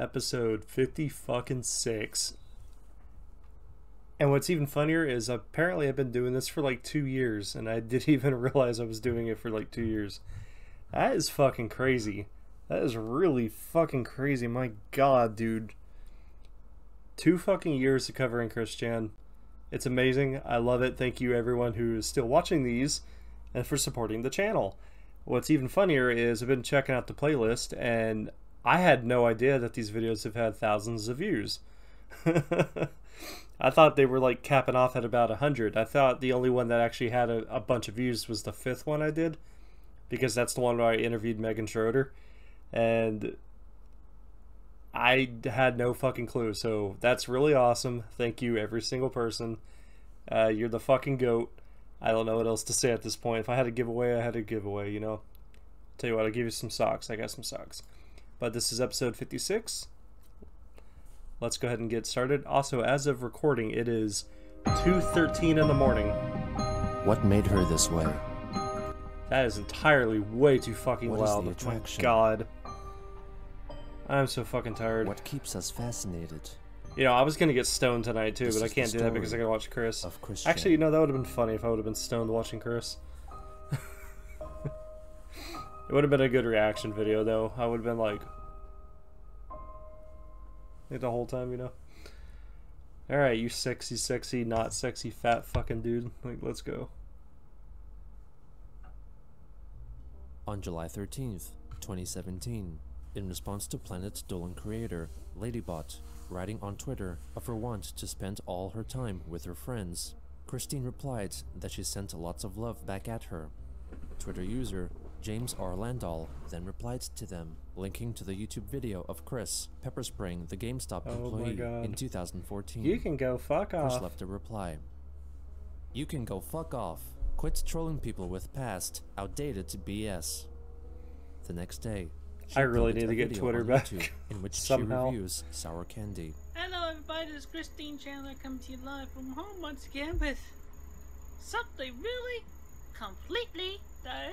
episode 56. And what's even funnier is apparently I've been doing this for like 2 years, and I didn't even realize I was doing it for like 2 years. That is fucking crazy. That is really fucking crazy. My god, dude. 2 fucking years of covering Chris Chan. It's amazing. I love it. Thank you everyone who is still watching these and for supporting the channel. What's even funnier is I've been checking out the playlist, and I had no idea that these videos have had thousands of views. I thought they were like capping off at about 100. I thought the only one that actually had a bunch of views was the 5th one I did, because that's the one where I interviewed Megan Schroeder, and I had no fucking clue. So that's really awesome. Thank you every single person. You're the fucking GOAT. I don't know what else to say at this point. If I had a giveaway, I had a giveaway, you know. Tell you what, I'll give you some socks. I got some socks. But this is episode 56. Let's go ahead and get started. Also, as of recording, it is 2:13 in the morning. What made her this way? That is entirely way too fucking What loud. is the attraction? Oh my god. I'm so fucking tired. What keeps us fascinated? You know, I was gonna get stoned tonight too, This but I is the can't do that because I story gotta watch Chris. of Chris Actually, you Chan. know, that would have been funny if I would have been stoned watching Chris. It would have been a good reaction video, though. I would have been like the whole time, you know. All right, you sexy, not sexy, fat fucking dude. Like, let's go. On July 13th, 2017, in response to Planet Dolan creator Ladybot writing on Twitter of her want to spend all her time with her friends, Christine replied that she sent lots of love back at her. Twitter user James R. Landau then replied to them, linking to the YouTube video of Chris pepper spraying the GameStop employee in 2014. You can go fuck off. Chris left a reply. You can go fuck off. Quit trolling people with past, outdated BS. The next day, I really uploaded need a to get video Twitter on back YouTube in which somehow. she reviews sour candy. Hello everybody, this is Christine Chandler coming to you live from home once again with something really completely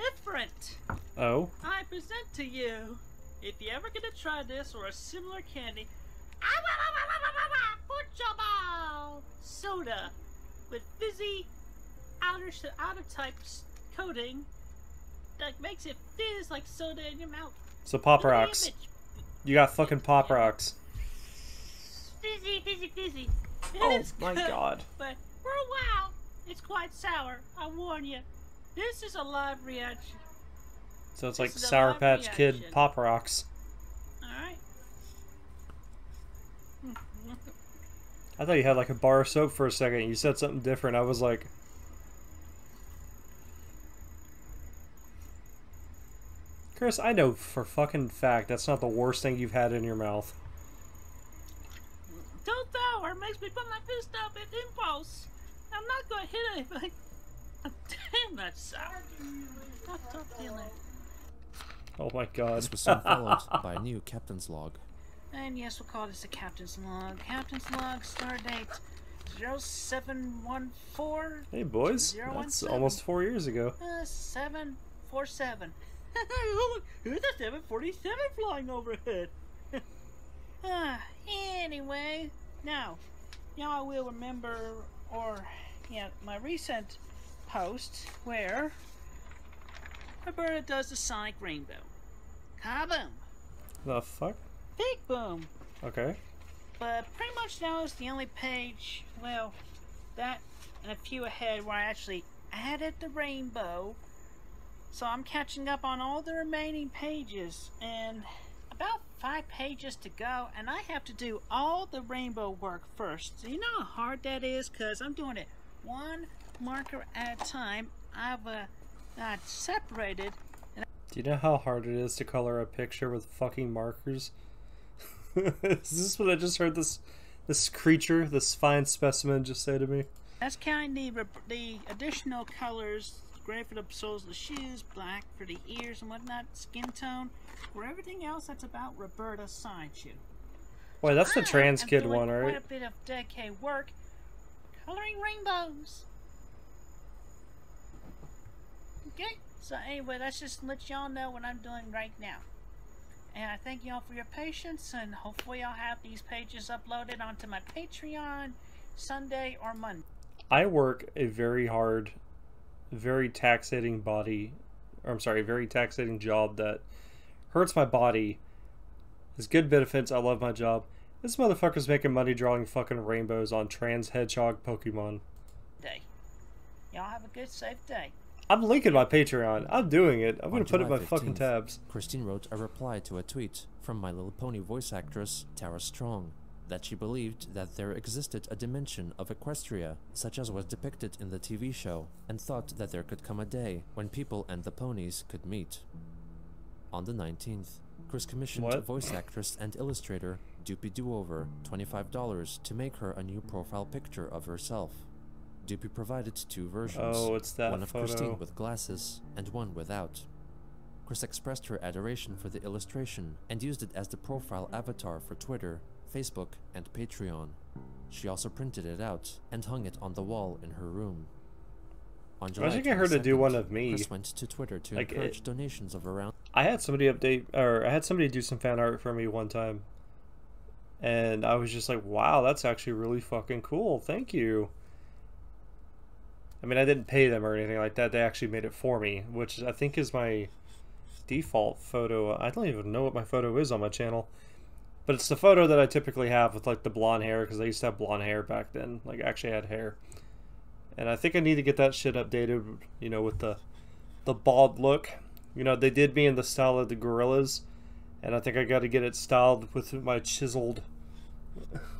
different. Oh? I present to you, if you ever get to try this or a similar candy, soda with fizzy outer type coating that makes it fizz like soda in your mouth. So Pop Rocks. You got fucking Pop Rocks. Fizzy. Oh It's my good, god. But for a while, it's quite sour. I warn you. This is a live reaction. So it's like This is a Sour live Patch Kid reaction. Pop Rocks. Alright. I thought you had like a bar of soap for a second. You said something different. I was like... Chris, I know for fucking fact that's not the worst thing you've had in your mouth. Don't sour. It makes me put my fist up at impulse. I'm not going to hit anything. Damn, that's sour. Stop feeling. Oh my god. This was soon followed by a new captain's log. And yes, we'll call this a captain's log. Captain's log, star date 0714. Hey boys, that's almost 4 years ago. 747. Look, there's a 747 flying overhead. Anyway, now I will remember, my recent post where Roberta does the Sonic Rainbow. Kaboom! The fuck? Big boom! Okay. But pretty much now is the only page, well, that and a few ahead where I actually added the rainbow. So I'm catching up on all the remaining pages, and about 5 pages to go, and I have to do all the rainbow work first. So you know how hard that is, because I'm doing it one marker at a time. I've not separated. Do you know how hard it is to color a picture with fucking markers? Is this what I just heard this creature, this fine specimen just say to me? That's counting the additional colors. Gray for the soles of the shoes, black for the ears and whatnot, skin tone. For everything else, that's about Roberta's sideshoe. Boy, that's the trans kid one, Quite right? a bit of dedicated work coloring rainbows. Okay, so anyway, let's just let y'all know what I'm doing right now. And I thank y'all for your patience, and hopefully I'll have these pages uploaded onto my Patreon Sunday or Monday. I work a very hard, very taxating very taxating job that hurts my body. It's good benefits. I love my job. This motherfucker's making money drawing fucking rainbows on trans hedgehog Pokemon. Y'all have a good, safe day. I'm linking my Patreon. I'm doing it. I'm gonna put it in my 15th, fucking tabs. Christine wrote a reply to a tweet from My Little Pony voice actress Tara Strong that she believed that there existed a dimension of Equestria, such as was depicted in the TV show, and thought that there could come a day when people and the ponies could meet. On the 19th, Chris commissioned voice actress and illustrator Doopy Doover $25 to make her a new profile picture of herself. Doopy provided two versions, one of Christine with glasses and one without. Chris expressed her adoration for the illustration and used it as the profile avatar for Twitter, Facebook, and Patreon. She also printed it out and hung it on the wall in her room. On July 22nd, get her to do one of me. Chris went to Twitter to encourage donations of around... I had somebody do some fan art for me one time. And I was just like, wow, that's actually really fucking cool. Thank you. I mean, I didn't pay them or anything like that. They actually made it for me, which I think is my default photo. I don't even know what my photo is on my channel. But it's the photo that I typically have with like the blonde hair, because I used to have blonde hair back then. Like, I actually had hair. And I think I need to get that shit updated, you know, with the bald look. You know, they did me in the style of the gorillas. And I think I got to get it styled with my chiseled,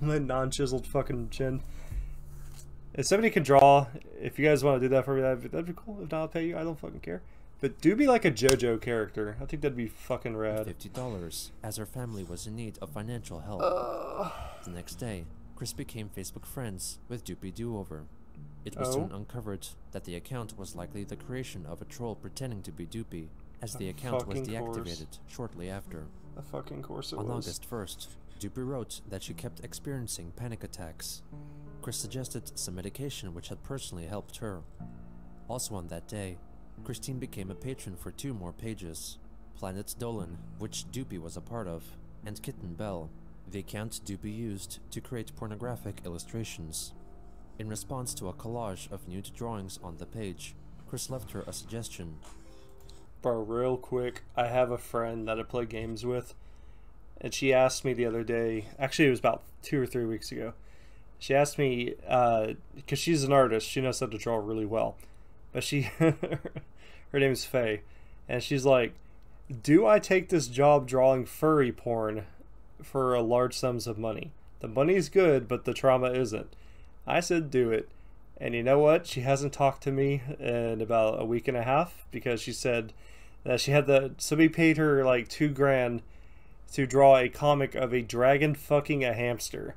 my non-chiseled fucking chin. If somebody can draw, if you guys want to do that for me, that'd be cool. If not, I'll pay you. I don't fucking care. But do be like a JoJo character. I think that'd be fucking rad. $50, as her family was in need of financial help. The next day, Chris became Facebook friends with Doopy Doover. It was soon uncovered that the account was likely the creation of a troll pretending to be Doopy, as the account was deactivated shortly after. Of course it was. On August 1st, Doopy wrote that she kept experiencing panic attacks. Chris suggested some medication which had personally helped her. Also on that day, Christine became a patron for two more pages, Planet Dolan, which Doopy was a part of, and Kitten Bell, the account Doopy used to create pornographic illustrations. In response to a collage of nude drawings on the page, Chris left her a suggestion. Bro, real quick, I have a friend that I play games with, and she asked me the other day, actually it was about 2 or 3 weeks ago, she asked me, because she's an artist, she knows how to draw really well, but her name is Faye, and she's like, do I take this job drawing furry porn for large sums of money? The money's good, but the trauma isn't. I said do it, and you know what? She hasn't talked to me in about a week and a half, because she said that she had somebody paid her like $2 grand to draw a comic of a dragon fucking a hamster.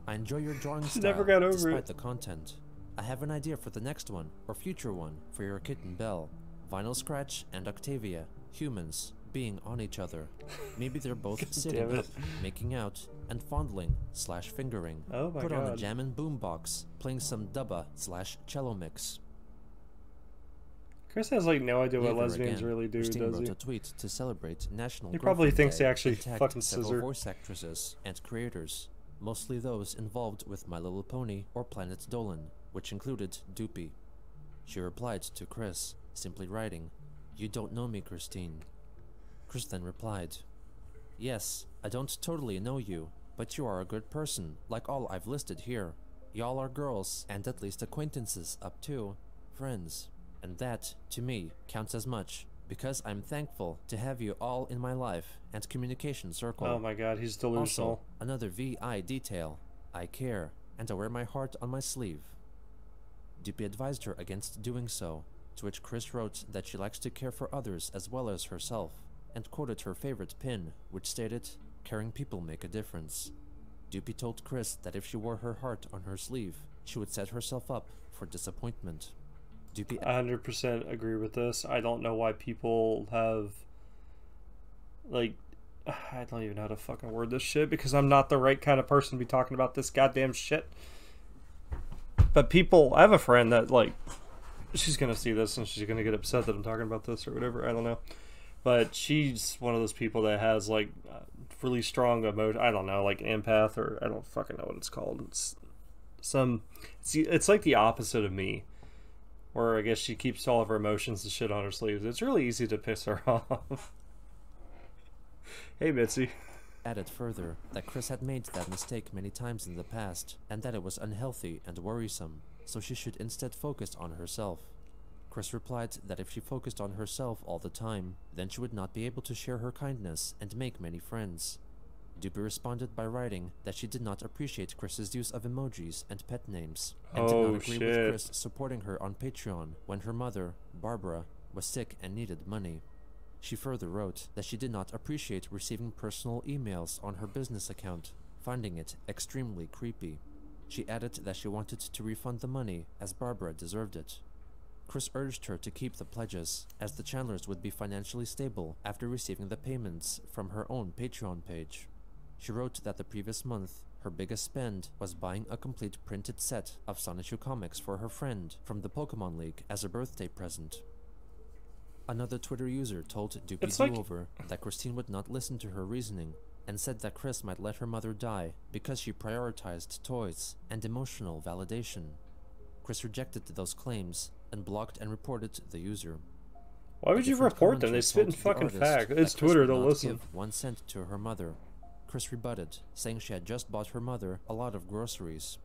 I enjoy your drawing style, never got over despite it. the content. I have an idea for the next one, or future one, for your Kitten Bell. Vinyl Scratch and Octavia, humans, being on each other. Maybe they're both sitting up, making out, and fondling/fingering. Oh my Put God. on a jammin' boombox, playing some dubba/cello mix. Chris has like no idea what Later lesbians again, really do, Christine does wrote he? a tweet to celebrate National He probably Girlfriend thinks Day they actually and tagged fucking several scissor. voice actresses and creators, mostly those involved with My Little Pony or Planet Dolan, which included Doopy. She replied to Chris, simply writing, "You don't know me, Christine." Chris then replied, "Yes, I don't totally know you, but you are a good person, like all I've listed here. Y'all are girls, and at least acquaintances up to friends. And that, to me, counts as much, because I'm thankful to have you all in my life and communication circle. Oh my God, he's delusional. Also, another VI detail. I care, and I wear my heart on my sleeve." Doopy advised her against doing so, to which Chris wrote that she likes to care for others as well as herself, and quoted her favorite pin, which stated, "Caring people make a difference." Doopy told Chris that if she wore her heart on her sleeve, she would set herself up for disappointment. Doopy 100% agree with this. I don't know why people have, like, I don't even know how to fucking word this shit, because I'm not the right kind of person to be talking about this goddamn shit. But people, I have a friend that, like, she's gonna see this and she's gonna get upset that I'm talking about this or whatever. I don't know. But she's one of those people that has like really strong emotion. I don't know, like empath, or I don't fucking know what it's called. It's like the opposite of me, where I guess she keeps all of her emotions and shit on her sleeves. It's really easy to piss her off. Hey, Mitzi. Added further that Chris had made that mistake many times in the past, and that it was unhealthy and worrisome, so she should instead focus on herself. Chris replied that if she focused on herself all the time, then she would not be able to share her kindness and make many friends. Doopy responded by writing that she did not appreciate Chris's use of emojis and pet names, and did not agree with Chris supporting her on Patreon when her mother, Barbara, was sick and needed money. She further wrote that she did not appreciate receiving personal emails on her business account, finding it extremely creepy. She added that she wanted to refund the money as Barbara deserved it. Chris urged her to keep the pledges, as the Chandlers would be financially stable after receiving the payments from her own Patreon page. She wrote that the previous month, her biggest spend was buying a complete printed set of Sonichu comics for her friend from the Pokemon League as a birthday present. Another Twitter user told Doopy Do-Over that Christine would not listen to her reasoning, and said that Chris might let her mother die because she prioritized toys and emotional validation. Chris rejected those claims and blocked and reported the user. Why would you report them? They spit in fucking facts. It's Twitter, they'll listen. Give 1 cent to her mother. Chris rebutted, saying she had just bought her mother a lot of groceries.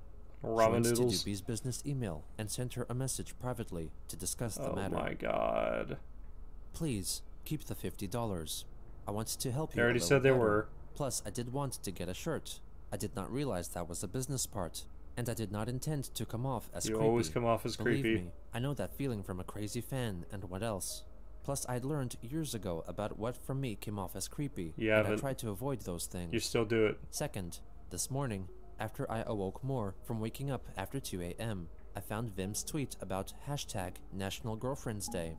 Ramen She went noodles. to Doopy's business email and sent her a message privately to discuss the matter. Oh my god. Please, keep the $50. I want to help you. They already said they were. Plus, I did want to get a shirt. I did not realize that was a business part, and I did not intend to come off as creepy. You always come off as Believe creepy. me, I know that feeling from a crazy fan and what else. Plus, I'd learned years ago about what from me came off as creepy, and I tried to avoid those things. You still do it. Second, this morning, after I awoke more from waking up after 2 a.m., I found Vim's tweet about hashtag National Girlfriend's Day.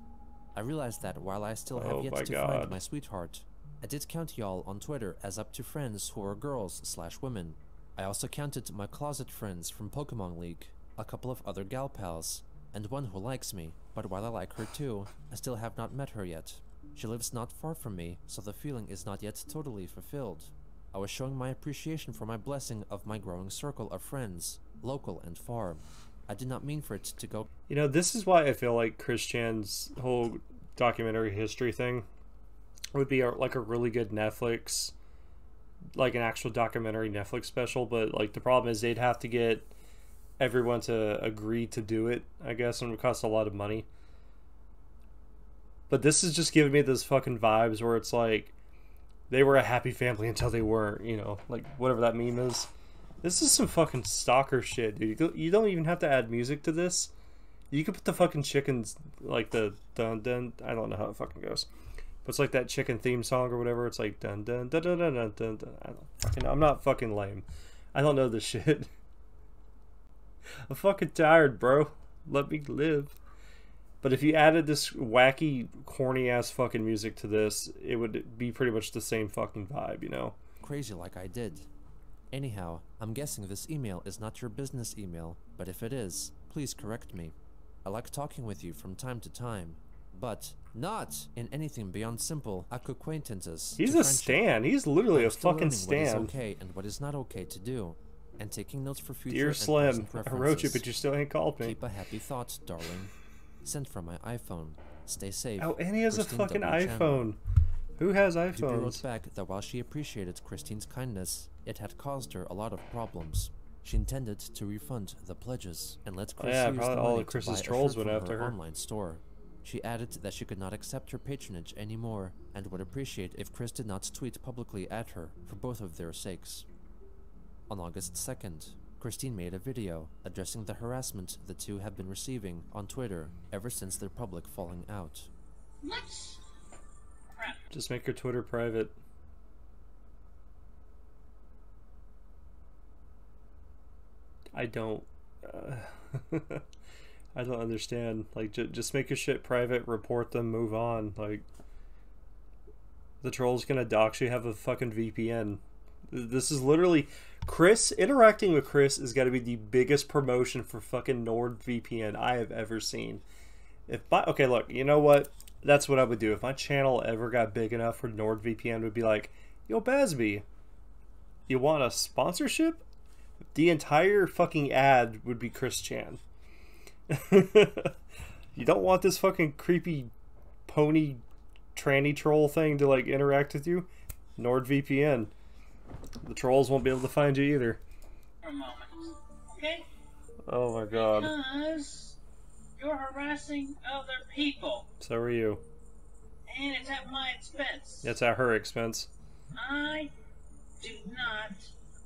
I realized that while I still have yet to find my sweetheart, I did count y'all on Twitter as up to friends who are girls/women. I also counted my closet friends from Pokemon League, a couple of other gal pals, and one who likes me, but while I like her too, I still have not met her yet. She lives not far from me, so the feeling is not yet totally fulfilled. I was showing my appreciation for my blessing of my growing circle of friends, local and far. I did not mean for it to go. You know, this is why I feel like Chris Chan's whole documentary history thing would be like a really good Netflix, like an actual documentary Netflix special. But like the problem is they'd have to get everyone to agree to do it, I guess, and it would cost a lot of money. But this is just giving me those fucking vibes where it's like they were a happy family until they weren't, you know, like whatever that meme is. This is some fucking stalker shit, dude. You don't even have to add music to this. You could put the fucking chickens, like the dun dun. I don't know how it fucking goes, but it's like that chicken theme song or whatever. It's like dun dun dun dun dun dun dun. dun. I don't fucking know. I'm not fucking lame. I don't know this shit. I'm fucking tired, bro. Let me live. But if you added this wacky, corny ass fucking music to this, it would be pretty much the same fucking vibe, you know? Crazy like I did. Anyhow, I'm guessing this email is not your business email, but if it is, please correct me. I like talking with you from time to time, but not in anything beyond simple acquaintances. He's a stan. He's literally a fucking stan. What is okay and what is not okay to do, and taking notes for future. Dear and Slim, present I wrote you, preferences. but you still ain't called me. Keep a happy thought, darling. Sent from my iPhone. Stay safe. Oh, and he has Christine a fucking W. Chandler. iPhone. Who has Doopy wrote iPhones? back that while she appreciated Christine's kindness, it had caused her a lot of problems. She intended to refund the pledges and let Chris use probably the all money of Chris's to buy trolls a shirt went from after her. online store. She added that she could not accept her patronage anymore and would appreciate if Chris did not tweet publicly at her for both of their sakes. On August 2nd, Christine made a video addressing the harassment the two have been receiving on Twitter ever since their public falling out. Just make your Twitter private. I don't... I don't understand. Like, just make your shit private, report them, move on. Like, the troll's gonna dox you, have a fucking VPN. This is literally... Chris, interacting with Chris has got to be the biggest promotion for fucking NordVPN I have ever seen. If my okay, look, you know what? That's what I would do if my channel ever got big enough for NordVPN would be like, yo, Bazzbe, you want a sponsorship? The entire fucking ad would be Chris Chan. You don't want this fucking creepy pony tranny troll thing to like interact with you? NordVPN. The trolls won't be able to find you either. For a moment, okay? Oh my god. Because you're harassing other people. So are you. And it's at my expense. It's at her expense. I do not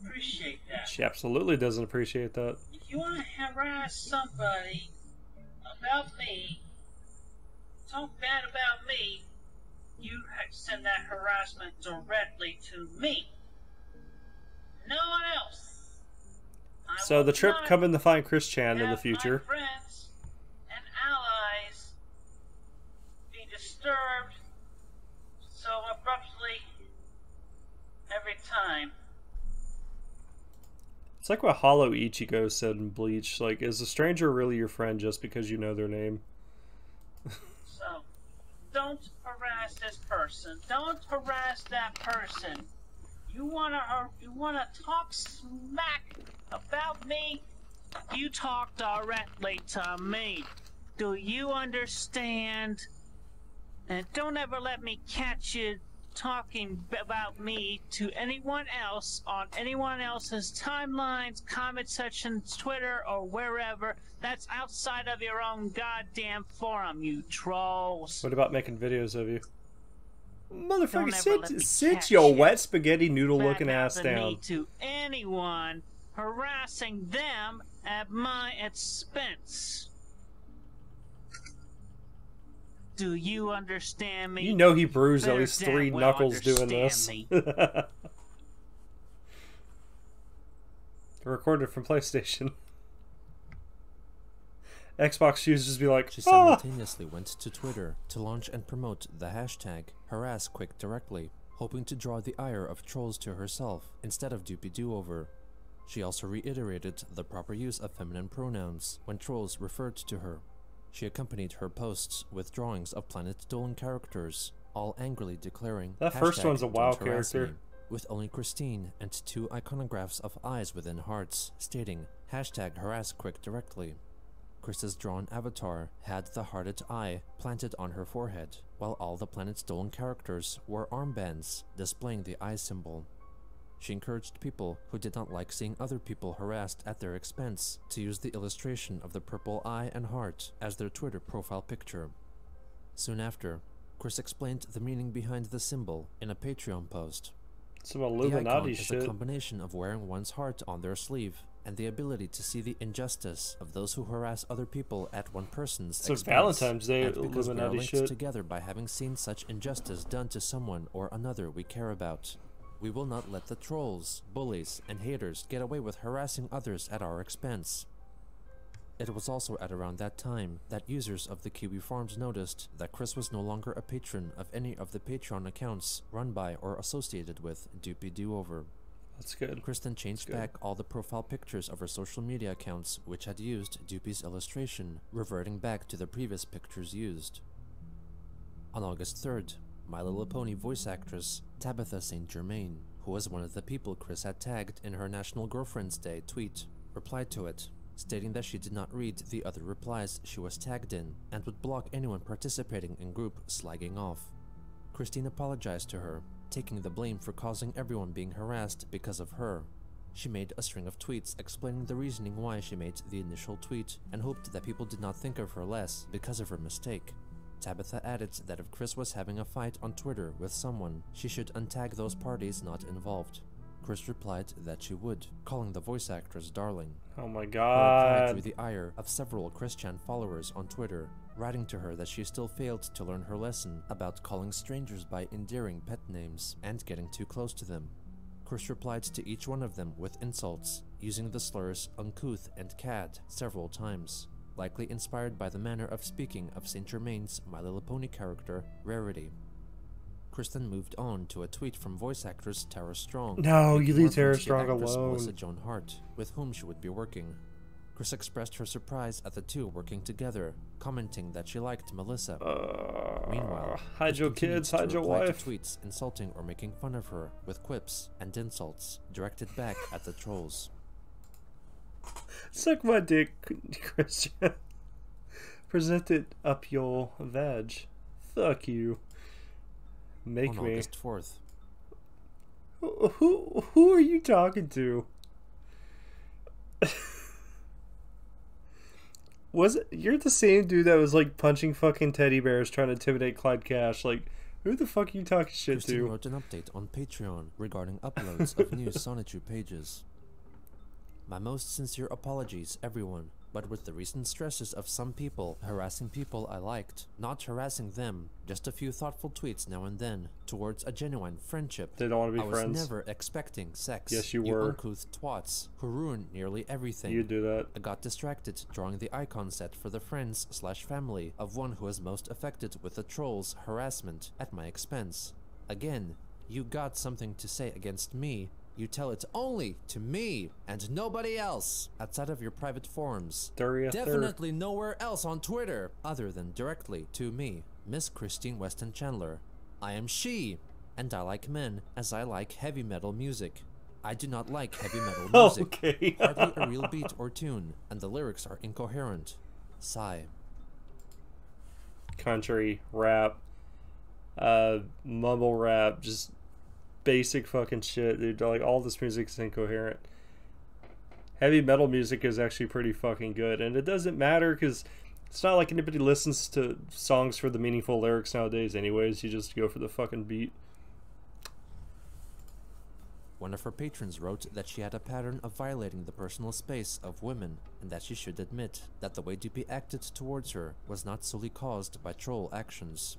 appreciate that. She absolutely doesn't appreciate that. If you want to harass somebody about me, talk bad about me, you send that harassment directly to me. No one else. So the trip coming to find Chris Chan in the future. My friends and allies be disturbed so abruptly every time. It's like what Hollow Ichigo said in Bleach. Like, is a stranger really your friend just because you know their name? So, don't harass this person. Don't harass that person. You wanna talk smack about me? You talk directly to me. Do you understand? And don't ever let me catch you talking about me to anyone else on anyone else's timelines, comment sections, Twitter, or wherever. That's outside of your own goddamn forum, you trolls. What about making videos of you? Motherfucker, Don't ever let me sit catch your you. wet spaghetti noodle looking Back out ass the down. knee to anyone harassing them at my expense. Do you understand me? You know he bruised at Better least damn 3 well knuckles doing this. understand me. Recorded from PlayStation. Xbox users be like, She "Ah!" simultaneously went to Twitter to launch and promote the hashtag #HarassQuickDirectly, hoping to draw the ire of trolls to herself instead of Doopy Do-Over. She also reiterated the proper use of feminine pronouns when trolls referred to her. She accompanied her posts with drawings of Planet Dolan characters, all angrily declaring That first one's a WoW "Don't harass character. me," with only Christine and 2 iconographs of eyes within hearts, stating #HarassQuickDirectly. Chris's drawn avatar had the hearted eye planted on her forehead, while all the Planet Dolan characters wore armbands displaying the eye symbol. She encouraged people who did not like seeing other people harassed at their expense to use the illustration of the purple eye and heart as their Twitter profile picture. Soon after, Chris explained the meaning behind the symbol in a Patreon post. Some The icon Illuminati is shit. a combination of wearing one's heart on their sleeve and the ability to see the injustice of those who harass other people at one person's Some expense. Valentine's Day And because we are Illuminati linked shit. together by having seen such injustice done to someone or another we care about. We will not let the trolls, bullies, and haters get away with harassing others at our expense. It was also at around that time that users of the Kiwi Farms noticed that Chris was no longer a patron of any of the Patreon accounts run by or associated with Doopy Do-Over. That's good. Chris then changed That's good. back all the profile pictures of her social media accounts which had used Doopy's illustration, reverting back to the previous pictures used. On August 3rd, My Little Pony voice actress Tabitha St. Germain, who was one of the people Chris had tagged in her National Girlfriend's Day tweet, replied to it, stating that she did not read the other replies she was tagged in and would block anyone participating in group slagging off. Christine apologized to her, taking the blame for causing everyone being harassed because of her. She made a string of tweets explaining the reasoning why she made the initial tweet and hoped that people did not think of her less because of her mistake. Tabitha added that if Chris was having a fight on Twitter with someone, she should untag those parties not involved. Chris replied that she would, calling the voice actress darling. Oh my Her reply god. drew the ire of several Chris Chan followers on Twitter, writing to her that she still failed to learn her lesson about calling strangers by endearing pet names and getting too close to them. Chris replied to each one of them with insults, using the slurs uncouth and cad several times, likely inspired by the manner of speaking of St. Germain's My Little Pony character, Rarity. Chris then moved on to a tweet from voice actress Tara Strong. No, you making leave Tara reference to Strong actress alone. Melissa Joan Hart, with whom she would be working. Chris expressed her surprise at the two working together, commenting that she liked Melissa. Meanwhile, hide Chris your continued kids, to hide your reply to wife. tweets insulting or making fun of her with quips and insults directed back at the trolls. Suck my dick, Christian. Present it up your vag. Fuck you. Make On me. August 4th, Who are you talking to? You're the same dude that was like punching fucking teddy bears trying to intimidate Clyde Cash. Like, who the fuck are you talking shit Christine to? wrote an update on Patreon regarding uploads of new Sonichu pages. My most sincere apologies, everyone, but with the recent stresses of some people harassing people I liked, not harassing them, just a few thoughtful tweets now and then, towards a genuine friendship. They don't want to be I friends. was never expecting sex. Yes, you were. uncouth twats who ruined nearly everything. You do that. I got distracted drawing the icon set for the friends/family of one who was most affected with the troll's harassment at my expense. Again, you got something to say against me. You tell it only to me and nobody else outside of your private forums. Definitely nowhere else on Twitter other than directly to me, Miss Christine Weston Chandler. I am she, and I like men as I like heavy metal music. I do not like heavy metal music. Okay. Hardly a real beat or tune, and the lyrics are incoherent. Sigh. Country, rap, mumble rap, just basic fucking shit, dude. Like, all this music is incoherent. Heavy metal music is actually pretty fucking good, and it doesn't matter because it's not like anybody listens to songs for the meaningful lyrics nowadays anyways. You just go for the fucking beat. One of her patrons wrote that she had a pattern of violating the personal space of women, and that she should admit that the way Dupi acted towards her was not solely caused by troll actions.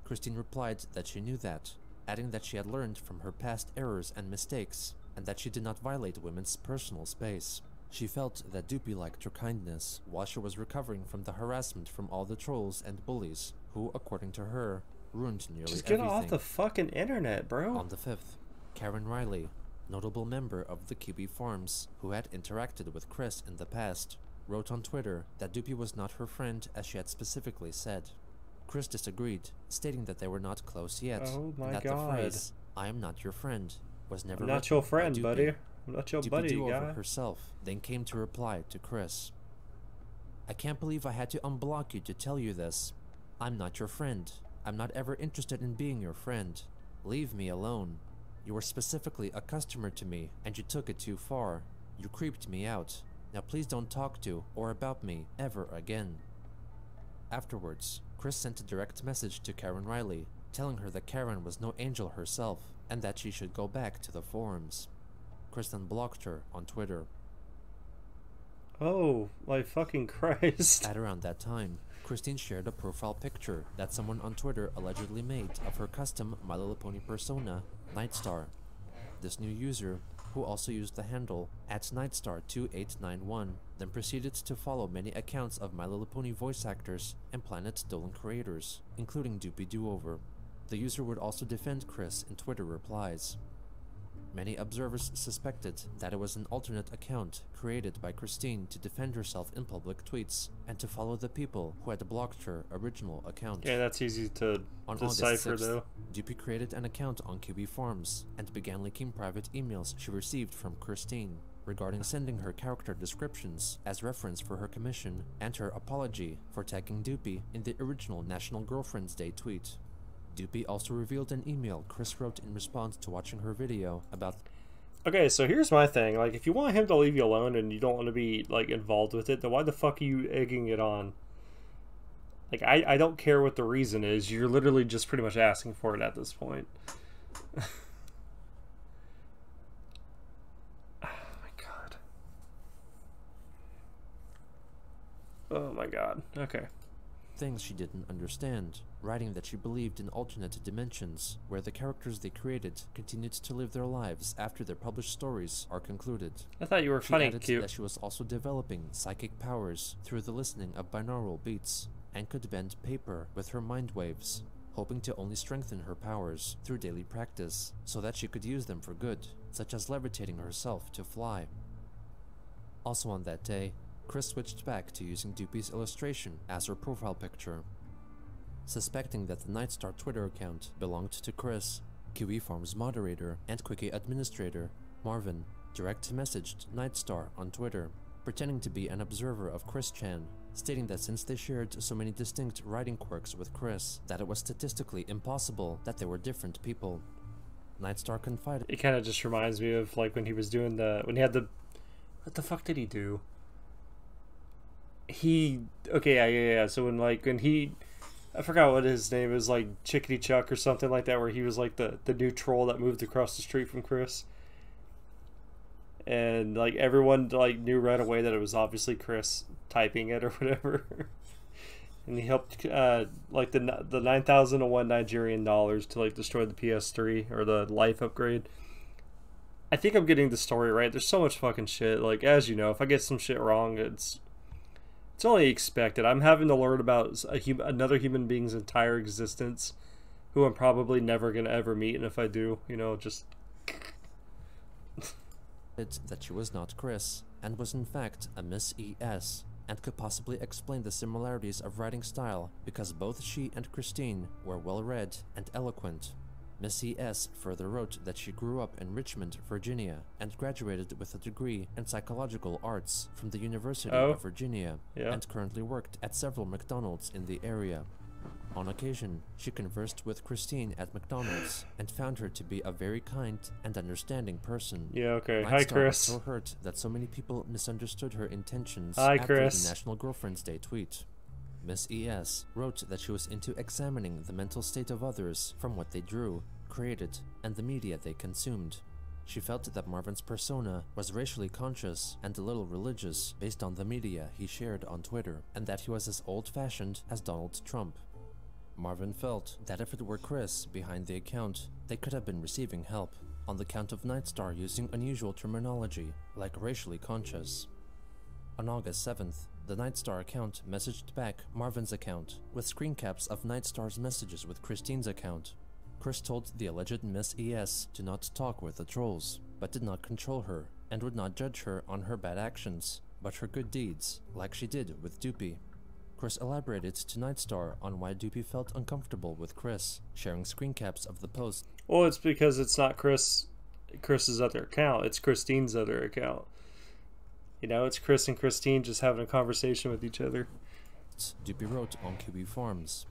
Christine replied that she knew that, adding that she had learned from her past errors and mistakes, and that she did not violate women's personal space. She felt that Dupi liked her kindness while she was recovering from the harassment from all the trolls and bullies, who, according to her, ruined nearly Just get everything. off the fucking internet, bro. On the 5th, Karen Riley, notable member of the QB Farms, who had interacted with Chris in the past, wrote on Twitter that Dupi was not her friend as she had specifically said. Chris disagreed, stating that they were not close yet, Oh my and that God. the phrase, "I am not your friend," was never I'm not written your by friend, Dupi. buddy. I'm not your Dupi buddy, do-over guy. herself then came to reply to Chris. I can't believe I had to unblock you to tell you this. I'm not your friend. I'm not ever interested in being your friend. Leave me alone. You were specifically a customer to me, and you took it too far. You creeped me out. Now please don't talk to or about me ever again. Afterwards, Chris sent a direct message to Karen Riley, telling her that Karen was no angel herself, and that she should go back to the forums. Chris then blocked her on Twitter. Oh, my fucking Christ. At around that time, Christine shared a profile picture that someone on Twitter allegedly made of her custom My Little Pony persona, Nightstar. This new user, who also used the handle @Nightstar2891, then proceeded to follow many accounts of My Little Pony voice actors and Planet Dolan creators, including Dupi Do-Over. The user would also defend Chris in Twitter replies. Many observers suspected that it was an alternate account created by Christine to defend herself in public tweets and to follow the people who had blocked her original account. Yeah, that's easy to On decipher, August 6th, though. Dupi created an account on QB Farms and began leaking private emails she received from Christine regarding sending her character descriptions as reference for her commission and her apology for tagging Dupi in the original National Girlfriend's Day tweet. Dupi also revealed an email Chris wrote in response to watching her video about... Okay, so here's my thing. Like, if you want him to leave you alone and you don't want to be, like, involved with it, then why the fuck are you egging it on? Like, I don't care what the reason is. You're literally just pretty much asking for it at this point. Oh my god. Oh my god. Okay. things she didn't understand, writing that she believed in alternate dimensions, where the characters they created continued to live their lives after their published stories are concluded. I thought you were She funny, added cute. that she was also developing psychic powers through the listening of binaural beats, and could bend paper with her mind waves, hoping to only strengthen her powers through daily practice, so that she could use them for good, such as levitating herself to fly. Also on that day, Chris switched back to using Doopy's illustration as her profile picture. Suspecting that the Nightstar Twitter account belonged to Chris, Kiwi Farms moderator and Quickie administrator Marvin direct messaged Nightstar on Twitter, pretending to be an observer of Chris Chan, stating that since they shared so many distinct writing quirks with Chris, that it was statistically impossible that they were different people. Nightstar confided. It kind of just reminds me of like when he was doing when he had the, what the fuck did he do? Yeah. So when he, I forgot what his name is, like Chickadee Chuck or something like that, where he was like the new troll that moved across the street from Chris. And like everyone like knew right away that it was obviously Chris typing it or whatever. And he helped like the 9,001 Nigerian dollars to like destroy the PS3 or the life upgrade. I think I'm getting the story right. There's so much fucking shit. Like, as you know, if I get some shit wrong, it's only expected. I'm having to learn about another human being's entire existence, who I'm probably never gonna ever meet, and if I do, you know, just that she was not Chris, and was in fact a Miss E.S., and could possibly explain the similarities of writing style because both she and Christine were well-read and eloquent. Miss E.S. further wrote that she grew up in Richmond, Virginia, and graduated with a degree in psychological arts from the University of Virginia, and currently worked at several McDonald's in the area. On occasion, she conversed with Christine at McDonald's and found her to be a very kind and understanding person. Yeah, okay. Nightstar Hi, Chris. was so hurt that so many people misunderstood her intentions Hi, after Chris. the National Girlfriend's Day tweet. Miss E.S. wrote that she was into examining the mental state of others from what they drew, created, and the media they consumed. She felt that Marvin's persona was racially conscious and a little religious based on the media he shared on Twitter, and that he was as old-fashioned as Donald Trump. Marvin felt that if it were Chris behind the account, they could have been receiving help, on the count of Nightstar using unusual terminology, like racially conscious. On August 7th, the Nightstar account messaged back Marvin's account, with screen caps of Nightstar's messages with Christine's account. Chris told the alleged Miss E.S. to not talk with the trolls, but did not control her, and would not judge her on her bad actions, but her good deeds, like she did with Doopy. Chris elaborated to Nightstar on why Doopy felt uncomfortable with Chris, sharing screen caps of the post. Well, it's because it's not Chris's other account, it's Christine's other account. You know, it's Chris and Christine just having a conversation with each other. Doopy wrote on Kiwi Farms.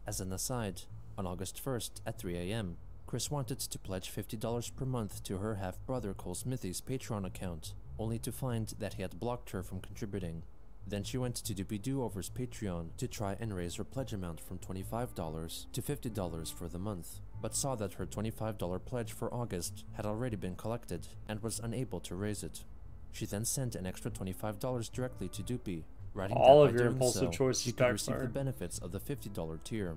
As an aside, on August 1st at 3 a.m., Chris wanted to pledge $50 per month to her half-brother Cole Smithy's Patreon account, only to find that he had blocked her from contributing. Then she went to Doopy Do-Over's Patreon to try and raise her pledge amount from $25 to $50 for the month, but saw that her $25 pledge for August had already been collected and was unable to raise it. She then sent an extra $25 directly to Doopy, writing all that of by your doing impulsive so, choices she could receive the backfired. benefits of the $50 tier.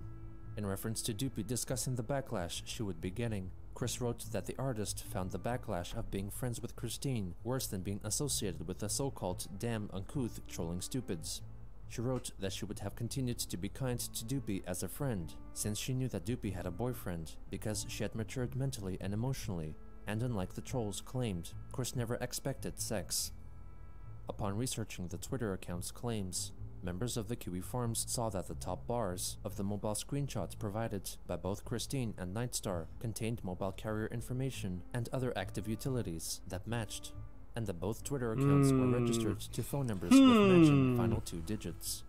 In reference to Doopy discussing the backlash she would be getting, Chris wrote that the artist found the backlash of being friends with Christine worse than being associated with the so-called damn uncouth trolling stupids. She wrote that she would have continued to be kind to Doopy as a friend, since she knew that Doopy had a boyfriend, because she had matured mentally and emotionally, and unlike the trolls claimed, Chris never expected sex. Upon researching the Twitter account's claims, members of the Kiwi Farms saw that the top bars of the mobile screenshots provided by both Christine and Nightstar contained mobile carrier information and other active utilities that matched, and that both Twitter accounts were registered to phone numbers with matching final 2 digits.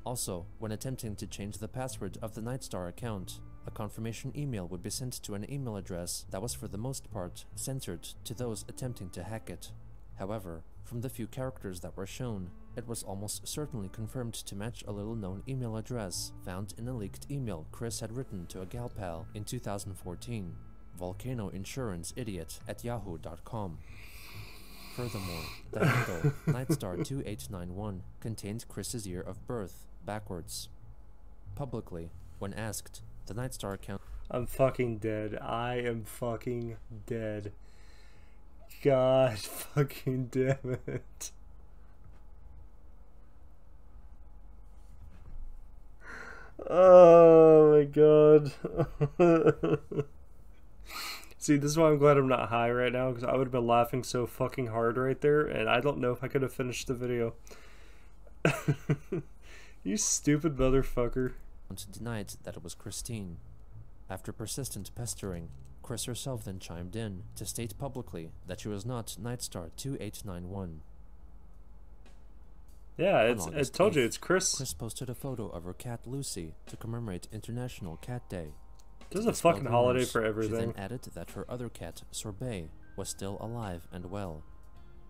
Also, when attempting to change the password of the Nightstar account, a confirmation email would be sent to an email address that was for the most part censored to those attempting to hack it. However, from the few characters that were shown, it was almost certainly confirmed to match a little-known email address found in a leaked email Chris had written to a gal pal in 2014, volcanoinsuranceidiot@yahoo.com. Furthermore, the handle Nightstar2891 contained Chris's year of birth backwards. Publicly, when asked, the Nightstar account— I'm fucking dead. I am fucking dead. God fucking damn it. Oh my god. See, this is why I'm glad I'm not high right now, because I would have been laughing so fucking hard right there, and I don't know if I could have finished the video. You stupid motherfucker. Denied that it was Christine. After persistent pestering, Chris herself then chimed in to state publicly that she was not Nightstar 2891. Yeah, On I told you, it's Chris Chris. posted a photo of her cat Lucy to commemorate International Cat Day. There's To a fucking dispel holiday rumors, for She everything. then added that her other cat, Sorbet, was still alive and well.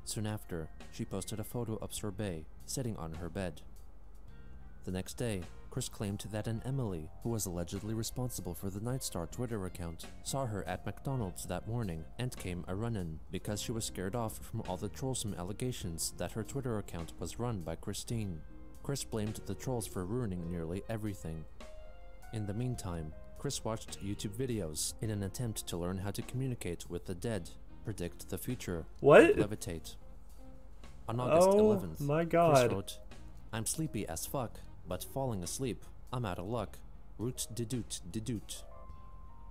Soon after, she posted a photo of Sorbet sitting on her bed. The next day, Chris claimed that an Emily, who was allegedly responsible for the Nightstar Twitter account, saw her at McDonald's that morning and came a run-in because she was scared off from all the trollsome allegations that her Twitter account was run by Christine. Chris blamed the trolls for ruining nearly everything. In the meantime, Chris watched YouTube videos in an attempt to learn how to communicate with the dead, predict the future, What? and levitate. On August 11th, my Chris god. wrote, "I'm sleepy as fuck, but falling asleep, I'm out of luck. Root de doot.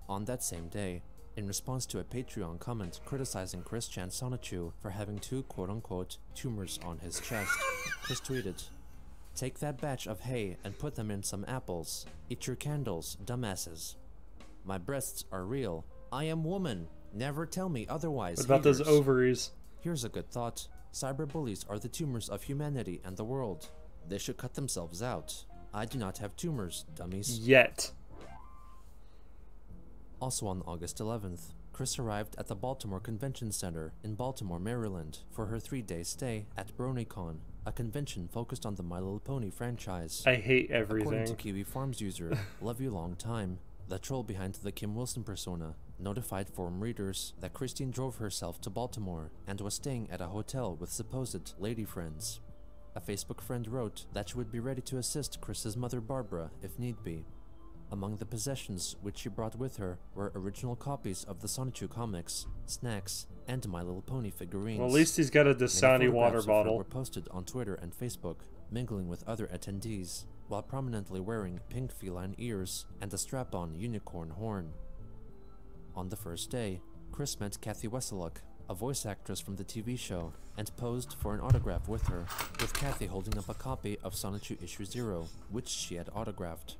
On that same day, in response to a Patreon comment criticizing Chris Chan Sonichu for having two quote-unquote tumors on his chest, Chris tweeted, "Take that batch of hay and put them in some apples. Eat your candles, dumbasses. My breasts are real. I am woman. Never tell me otherwise, What about those haters." ovaries? Here's a good thought. Cyberbullies are the tumors of humanity and the world. They should cut themselves out. I do not have tumors, dummies. Yet. Also on August 11th, Chris arrived at the Baltimore Convention Center in Baltimore, Maryland for her 3-day stay at BronyCon, a convention focused on the My Little Pony franchise. I hate According to everything. Kiwi Farms user Love You Long Time, the troll behind the Kim Wilson persona, notified forum readers that Christine drove herself to Baltimore and was staying at a hotel with supposed lady friends. A Facebook friend wrote that she would be ready to assist Chris's mother Barbara if need be. Among the possessions which she brought with her were original copies of the Sonichu comics, snacks, and My Little Pony figurines. Well, at least he's got a Many Dasani water photographs of her bottle. were posted on Twitter and Facebook, mingling with other attendees, while prominently wearing pink feline ears and a strap-on unicorn horn. On the first day, Chris met Kathy Wesseluck, a voice actress from the TV show, and posed for an autograph with her, with Kathy holding up a copy of Sonichu Issue 0, which she had autographed.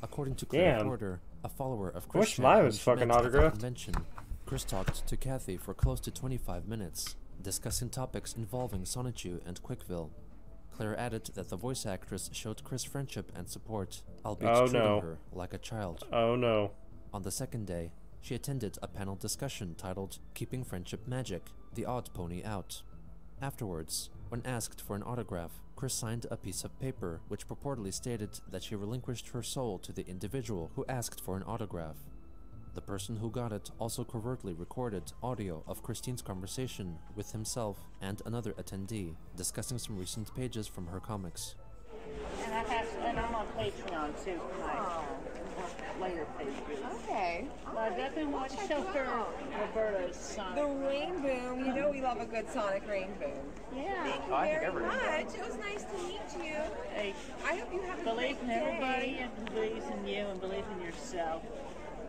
According to Claire Damn. Porter, a follower of I Chris wish Chan, mine whom was she fucking met at the autographed. convention, Chris talked to Kathy for close to 25 minutes, discussing topics involving Sonichu and Quickville. Claire added that the voice actress showed Chris friendship and support, albeit Oh, treating no. her like a child. Oh no. On the second day, she attended a panel discussion titled Keeping Friendship Magic, The Odd Pony Out. Afterwards, when asked for an autograph, Chris signed a piece of paper which purportedly stated that she relinquished her soul to the individual who asked for an autograph. The person who got it also covertly recorded audio of Christine's conversation with himself and another attendee, discussing some recent pages from her comics. And I'm on Patreon too, my later pages. Okay. But I definitely want to show her Roberta's son. The rain boom. You know we love a good Sonic rain boom. Yeah. Thank you very much. It was nice to meet you. Hey, I hope you have a believe great in day. everybody and believes in you and believe in yourself.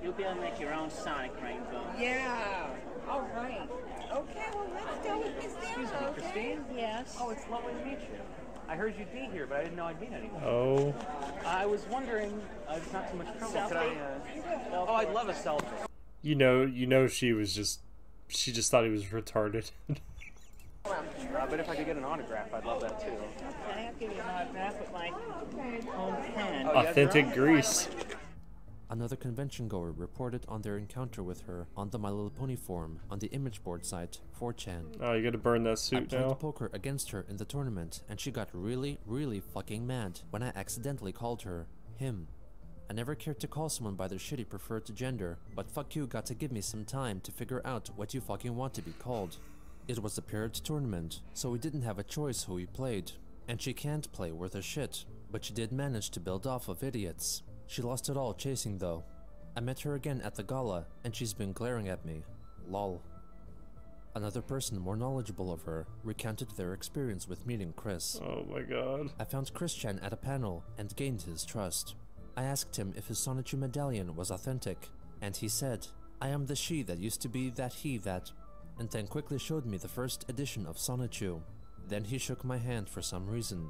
You'll be able to make your own Sonic rainbow. Yeah. All right. Okay, well, let's go with Miss Dana, Excuse me, okay? Christine? Yes. Oh, it's lovely to meet you. I heard you'd be here, but I didn't know I'd meet anyone. Oh. I was wondering, it's not too much trouble. Could I, Selfie? oh, I'd love a selfie. You know she just thought he was retarded. But if I could get an autograph, I'd love that too. Okay, I'll give you an autograph with my own pen. Oh, yeah, Authentic girl? grease. Another convention goer reported on their encounter with her on the My Little Pony forum on the image board site 4chan. Oh, you gotta burn that I suit played now. poker against her in the tournament, and she got really fucking mad when I accidentally called her him. I never cared to call someone by their shitty preferred gender, but fuck you got to give me some time to figure out what you fucking want to be called. It was a paired tournament, so we didn't have a choice who we played. And she can't play worth a shit, but she did manage to build off of idiots. She lost it all chasing though. I met her again at the gala, and she's been glaring at me. Lol. Another person more knowledgeable of her recounted their experience with meeting Chris. Oh my god. I found Chris Chan at a panel and gained his trust. I asked him if his Sonichu medallion was authentic, and he said, "I am the she that used to be that he that," and then quickly showed me the first edition of Sonichu. Then he shook my hand for some reason.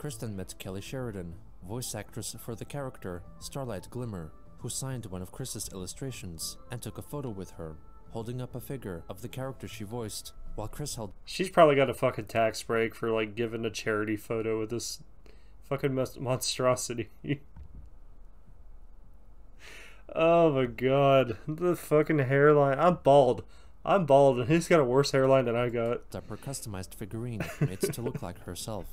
Chris then met Kelly Sheridan, voice actress for the character Starlight Glimmer, who signed one of Chris's illustrations and took a photo with her, holding up a figure of the character she voiced, while Chris held... She's probably got a fucking tax break for, like, giving a charity photo with this fucking monstrosity. Oh my god. The fucking hairline. I'm bald, and he's got a worse hairline than I got. ...up her customized figurine made to look like herself.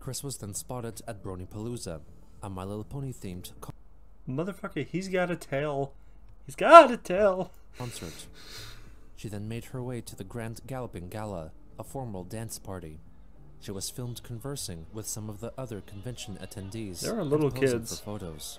Chris was then spotted at Bronypalooza, a My Little Pony themed Motherfucker, he's got a tail. He's got a tail. concert. She then made her way to the Grand Galloping Gala, a formal dance party. She was filmed conversing with some of the other convention attendees. There are little and posing kids. for photos.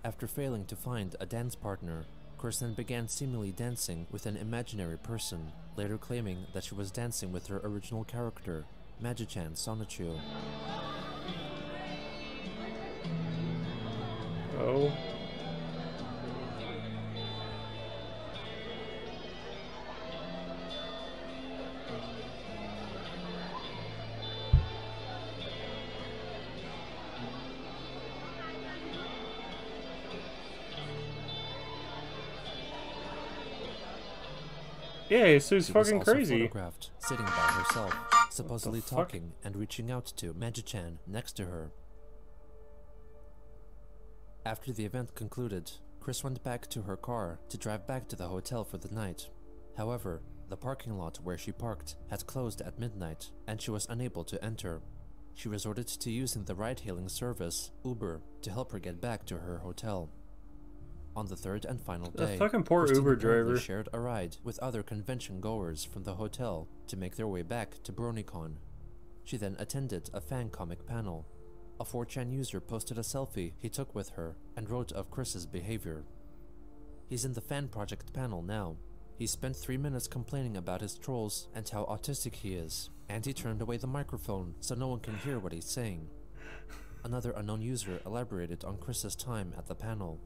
After failing to find a dance partner, Chris then began seemingly dancing with an imaginary person, later claiming that she was dancing with her original character, Magi-chan Sonichu. Oh. Yeah, so he's She was fucking also crazy. photographed sitting by herself, supposedly fuck? talking and reaching out to Magi-chan next to her. After the event concluded, Chris went back to her car to drive back to the hotel for the night. However, the parking lot where she parked had closed at midnight, and she was unable to enter. She resorted to using the ride-hailing service, Uber, to help her get back to her hotel. On the third and final The day, fucking poor Christine Uber apparently driver. shared a ride with other convention goers from the hotel to make their way back to BronyCon. She then attended a fan comic panel. A 4chan user posted a selfie he took with her and wrote of Chris's behavior. He's in the fan project panel now. He spent 3 minutes complaining about his trolls and how autistic he is, and he turned away the microphone so no one can hear what he's saying. Another unknown user elaborated on Chris's time at the panel.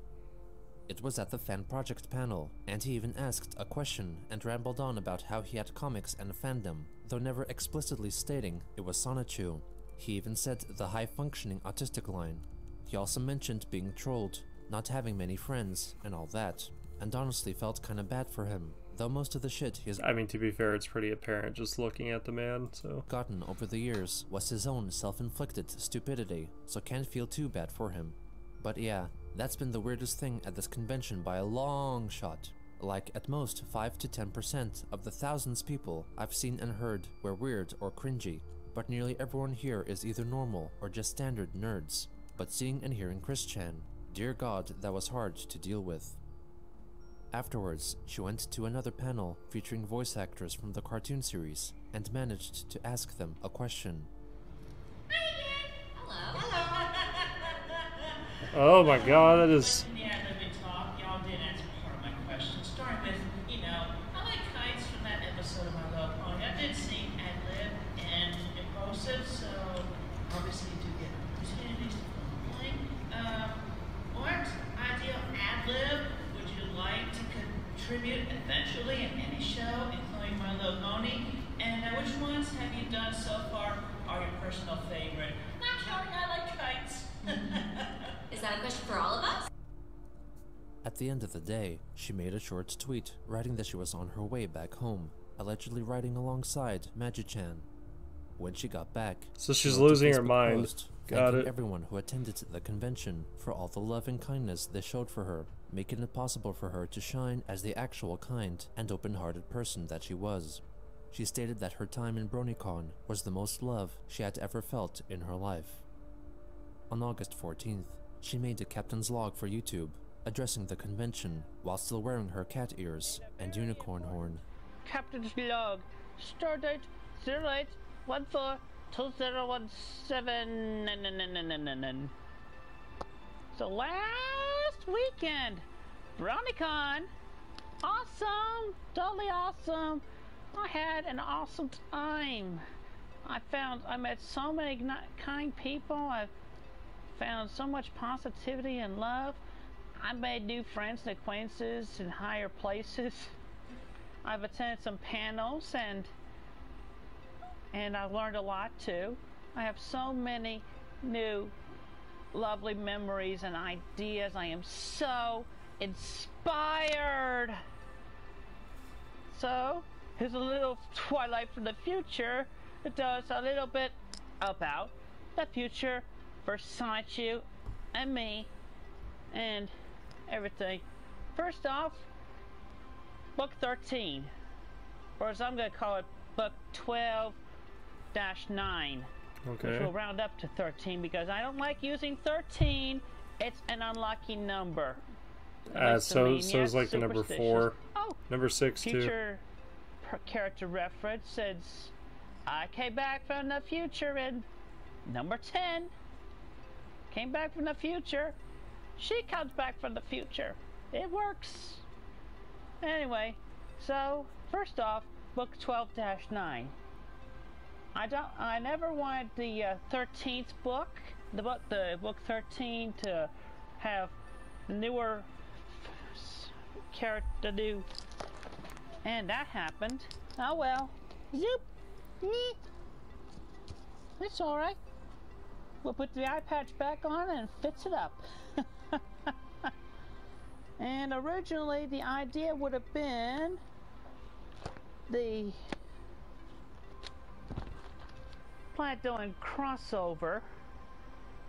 It was at the fan project panel, and he even asked a question and rambled on about how he had comics and fandom, though never explicitly stating it was Sonichu. He even said the high-functioning autistic line. He also mentioned being trolled, not having many friends, and all that, and honestly felt kinda bad for him, though most of the shit he has I mean, to be fair, it's pretty apparent just looking at the man, so... gotten over the years was his own self-inflicted stupidity, so can't feel too bad for him. But yeah, that's been the weirdest thing at this convention by a long shot. Like, at most 5 to 10% of the thousands people I've seen and heard were weird or cringy, but nearly everyone here is either normal or just standard nerds. But seeing and hearing Chris Chan, dear God, that was hard to deal with. Afterwards, she went to another panel featuring voice actors from the cartoon series and managed to ask them a question. Oh my god, that is... Yeah, let me talk. Y'all did answer part of my question. Starting with, I like kites from that episode of My Little Pony. I did see ad-lib and impulsive, so obviously you do get opportunities to complain. What ideal ad-lib would you like to contribute eventually in any show, including My Little Pony? And which ones have you done so far are your personal favorite? Not counting I like kites. Is that a question for all of us? At the end of the day, she made a short tweet writing that she was on her way back home, allegedly riding alongside Magi-chan. When she got back, So she she's wrote a losing her Facebook mind. post Got thanking it. everyone who attended the convention for all the love and kindness they showed for her, making it possible for her to shine as the actual kind and open-hearted person that she was. She stated that her time in BronyCon was the most love she had ever felt in her life. On August 14th, she made a captain's log for YouTube, addressing the convention while still wearing her cat ears and unicorn horn. Captain's log. Stardate 08142017. So last weekend, BronyCon. Awesome! Totally awesome! I had an awesome time. I met so many kind people. I found so much positivity and love. I made new friends and acquaintances in higher places. I've attended some panels and I've learned a lot too. I have so many new lovely memories and ideas. I am so inspired. So here's a little Twilight from the future that does a little bit about the future for Sonichu and me and everything. First off, book 13, or as I'm going to call it, book 12-9. Okay. Which will round up to 13 because I don't like using 13. It's an unlucky number. So it's like the number 4. Oh, number 6 too. Future character reference says, I came back from the future in number 10. Came back from the future. She comes back from the future. It works. Anyway, so first off, book 12-9. I never wanted the 13th book, the book 13 to have newer character new, and that happened. Oh well. Zoop. It's all right. We'll put the eye patch back on and fix it up. And originally the idea would have been the Planet doing crossover.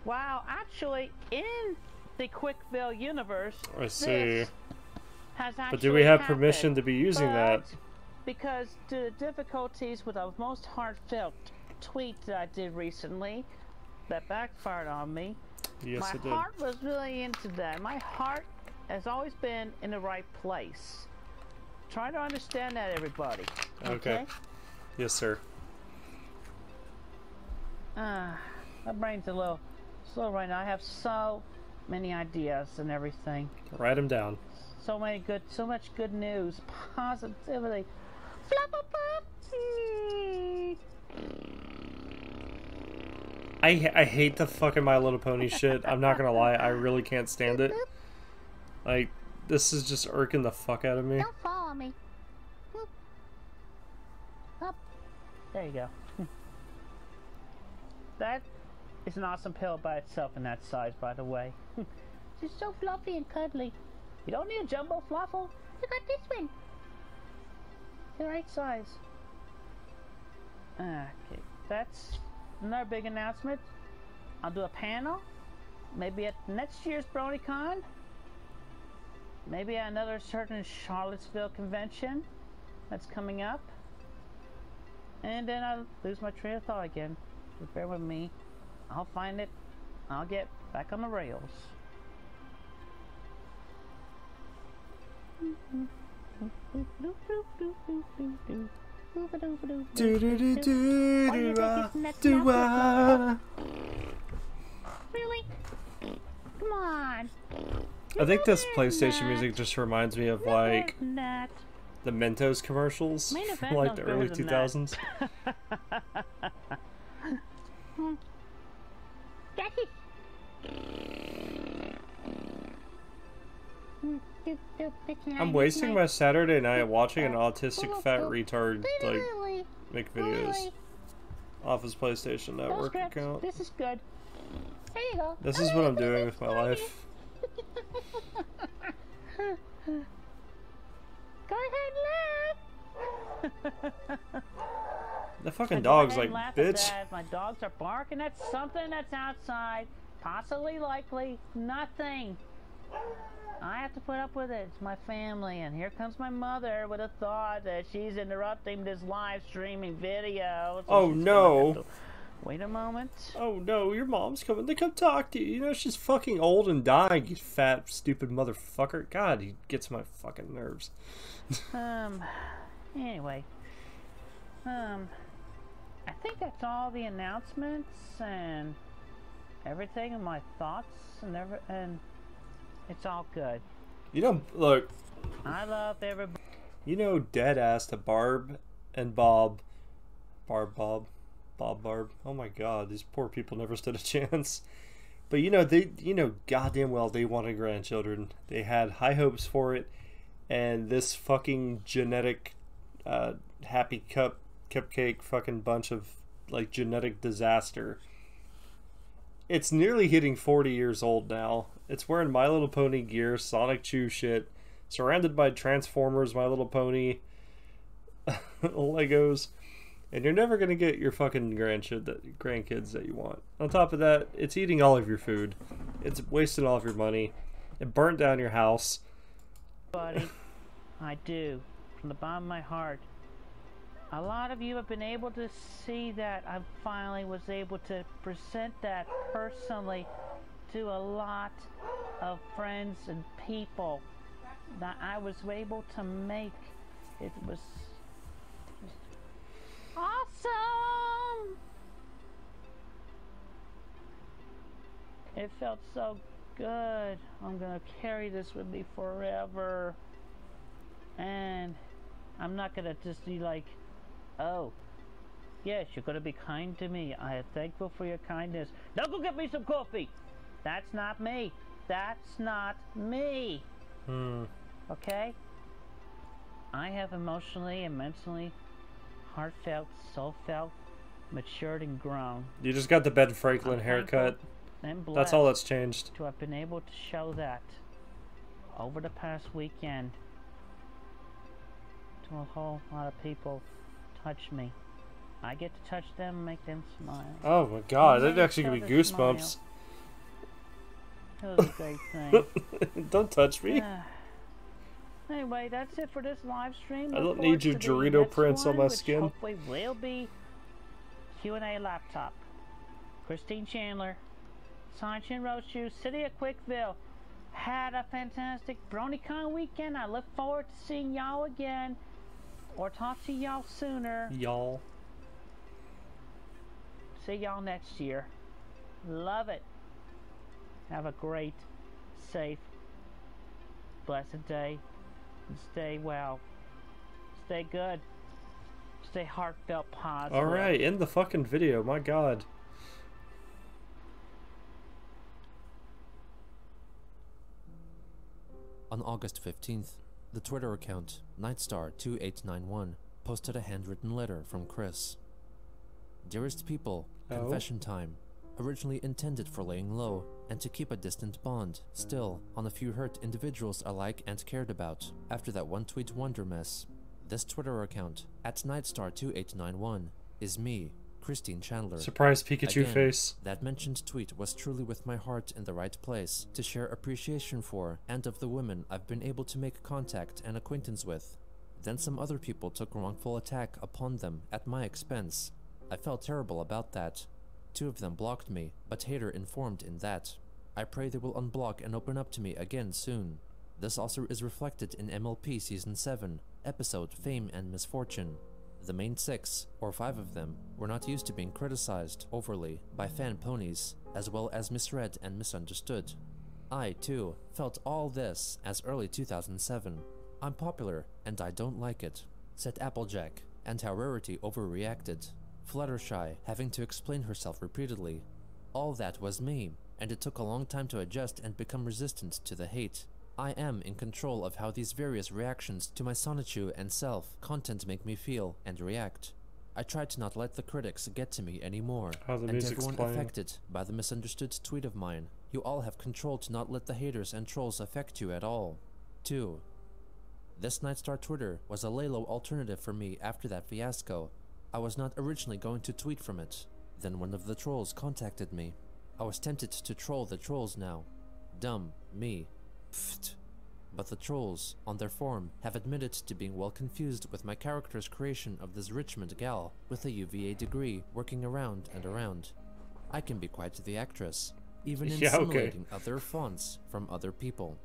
Wow, actually in the Quickville universe, I see. this has actually But do we have happened. permission to be using that? Because due to difficulties with a most heartfelt tweet that I did recently that backfired on me, Yes, my it did. heart was really into that. My heart has always been in the right place. Try to understand that, everybody. Okay. Yes, sir. My brain's a little slow right now. I have so many ideas and everything. Write them down. So much good news, positivity. I hate the fucking My Little Pony shit. I'm not gonna lie, I really can't stand it. Like, this is just irking the fuck out of me. Don't follow me. Up. There you go. That is an awesome pill by itself in that size, by the way. She's so fluffy and cuddly. You don't need a jumbo fluffle. You got this one. The right size. Okay, that's another big announcement. I'll do a panel. Maybe at next year's BronyCon. Maybe at another certain Charlottesville convention that's coming up. And then I'll lose my train of thought again. Just bear with me. I'll find it. I'll get back on the rails. Really? Come on. I think this PlayStation music just reminds me of like That. the Mentos commercials Main from event like knows the better early than 2000s. I'm wasting my Saturday night watching an autistic fat retard like make videos off his PlayStation Network account. This is good. There you go. This is what I'm doing with my life. Go ahead and laugh. The fucking Go dog's ahead like, and laugh at bitch. that. My dogs are barking. That's something that's outside. Possibly, likely, nothing. I have to put up with it. It's my family. And here comes my mother with a thought that she's interrupting this live streaming video. So Oh she's no. gonna have to wait a moment. Oh no, your mom's coming to come talk to you. You know she's fucking old and dying, you fat, stupid motherfucker. God, he gets my fucking nerves. Anyway. I think that's all the announcements and everything and my thoughts and it's all good. You know, look. I love everybody. You know, dead ass to Barb and Bob. Barb. Oh my god, these poor people never stood a chance. But goddamn well they wanted grandchildren. They had high hopes for it, and this fucking genetic happy cupcake fucking bunch of like genetic disaster. It's nearly hitting 40 years old now. It's wearing My Little Pony gear, Sonic Chew shit, surrounded by Transformers, My Little Pony Legos. And you're never going to get your fucking grandkids that you want. On top of that, it's eating all of your food. It's wasting all of your money. It burnt down your house. Buddy, I do. From the bottom of my heart. A lot of you have been able to see that I finally was able to present that personally to a lot of friends and people that I was able to make. It was awesome! It felt so good. I'm gonna carry this with me forever. And I'm not gonna just be like, oh, yes, you're gonna be kind to me. I am thankful for your kindness. Now go get me some coffee! That's not me. That's not me. Okay? I have emotionally and mentally, heartfelt, soul-felt, matured and grown. You just got the Ben Franklin haircut. That's all that's changed. To have been able to show that over the past weekend to a whole lot of people. Touch me. I get to touch them, make them smile. Oh my god, that actually give me goosebumps. It was a great thing. Don't touch me. Anyway, that's it for this live stream. I don't need your Dorito prints on my skin. Hopefully will be Q&A laptop. Christine Chandler, Sunshine Rose Shoes, City of Quickville. Had a fantastic BronyCon weekend. I look forward to seeing y'all again. Or talk to y'all sooner. Y'all. See y'all next year. Love it. Have a great, safe, blessed day. And stay well. Stay good. Stay heartfelt positive. Alright, end the fucking video. My god. On August 15th, the Twitter account Nightstar2891 posted a handwritten letter from Chris. Dearest people, confession time. Originally intended for laying low and to keep a distant bond, still on a few hurt individuals I like and cared about after that one tweet wonder mess. This Twitter account @Nightstar2891 is me, Christine Chandler. Surprise Pikachu Again, face. That mentioned tweet was truly with my heart in the right place to share appreciation for and of the women I've been able to make contact and acquaintance with. Then some other people took wrongful attack upon them at my expense. I felt terrible about that. 2 of them blocked me, but Hater informed in that. I pray they will unblock and open up to me again soon. This also is reflected in MLP Season 7, episode Fame and Misfortune. The main 6, or 5 of them, were not used to being criticized overly by fan ponies, as well as misread and misunderstood. I, too, felt all this as early 2007. I'm popular, and I don't like it, said Applejack, and how Rarity overreacted. Fluttershy having to explain herself repeatedly. All that was me, and it took a long time to adjust and become resistant to the hate. I am in control of how these various reactions to my Sonichu and self content make me feel and react. I try to not let the critics get to me anymore, and everyone affected by the misunderstood tweet of mine. You all have control to not let the haters and trolls affect you at all. 2. This Nightstar Twitter was a lay-low alternative for me after that fiasco. I was not originally going to tweet from it. Then one of the trolls contacted me. I was tempted to troll the trolls now. Dumb me. Pfft. But the trolls, on their forum, have admitted to being well confused with my character's creation of this Richmond gal with a UVA degree working around and around. I can be quite the actress, even in simulating other fonts from other people.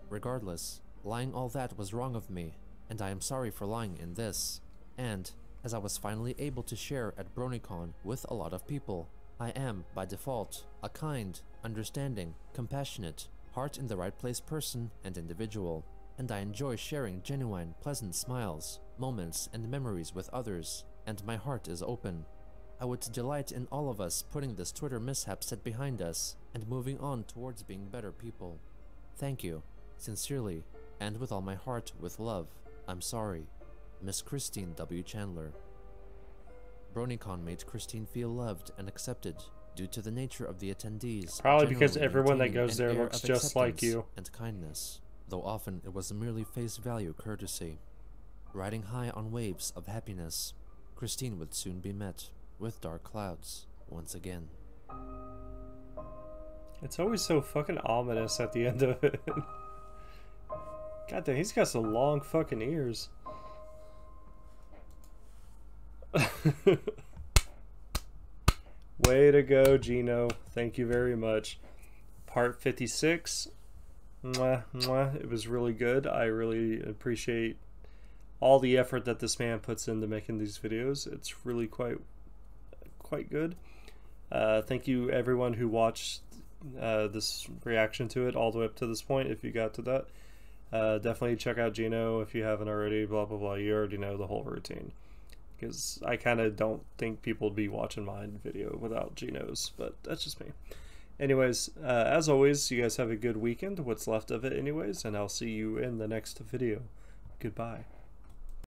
Regardless, lying all that was wrong of me, and I am sorry for lying in this. And as I was finally able to share at BronyCon with a lot of people, I am, by default, a kind, understanding, compassionate, heart in the right place person and individual, and I enjoy sharing genuine, pleasant smiles, moments, and memories with others, and my heart is open. I would delight in all of us putting this Twitter mishap set behind us and moving on towards being better people. Thank you, sincerely, and with all my heart, with love. I'm sorry, Miss Christine W. Chandler. BronyCon made Christine feel loved and accepted due to the nature of the attendees. Probably because generally everyone that maintaining goes an there air looks of just like acceptance you. and kindness, though often it was merely face value courtesy. Riding high on waves of happiness, Christine would soon be met with dark clouds once again. It's always so fucking ominous at the end of it. God damn, he's got some long fucking ears. Way to go, Gino. Thank you very much. Part 56. Mwah, mwah. It was really good. I really appreciate all the effort that this man puts into making these videos. It's really quite good. Thank you everyone who watched this reaction to it all the way up to this point. If you got to that, definitely check out Gino if you haven't already. Blah blah blah. You already know the whole routine, because I kind of don't think people would be watching my video without Gino's, but that's just me. Anyways, as always, you guys have a good weekend, what's left of it anyways, and I'll see you in the next video. Goodbye.